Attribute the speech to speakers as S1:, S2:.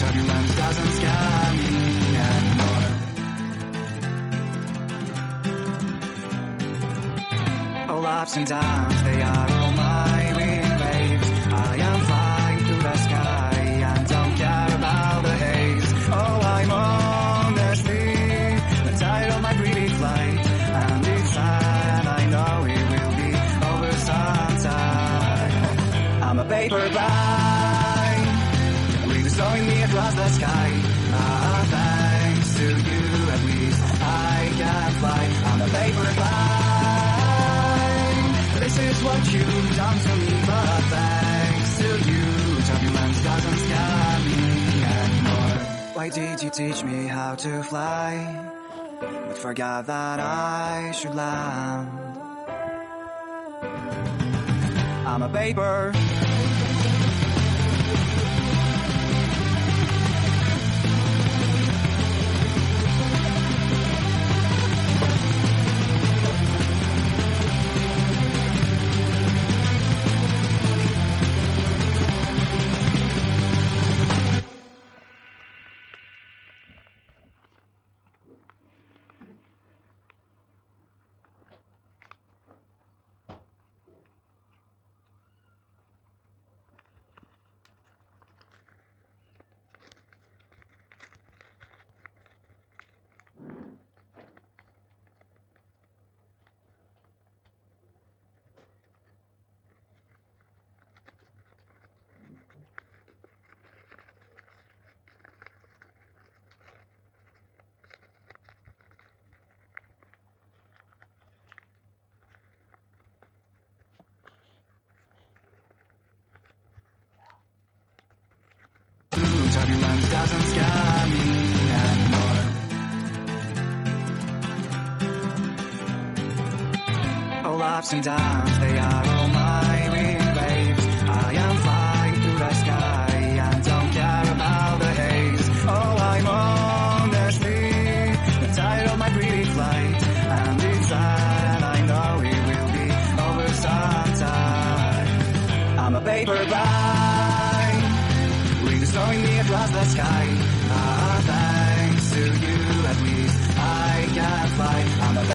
S1: turbulence doesn't scare me anymore. All ups and downs, they are all my wind waves. I am flying through the sky and don't care about the haze. Oh, I'm on the street, the tide of my greedy flight, and it's sad, I know it will be over sometime. I'm a paper bag, slowing me across the sky. Thanks to you, at least I can fly. I'm a paper plane. This is what you've done to me, but thanks to you, turbulence doesn't scare me anymore. Why did you teach me how to fly, but forgot that I should land? I'm a paper. Turbulence doesn't scare me anymore. All ups and downs, they are all my wind waves. I am flying through the sky and don't care about the haze. Oh, I'm on the street, the tide of my greedy flight, and it's sad, I know it will be over sometime. I'm a paper bag, slowing me across the sky. Thanks to you, at least I can fly. I'm a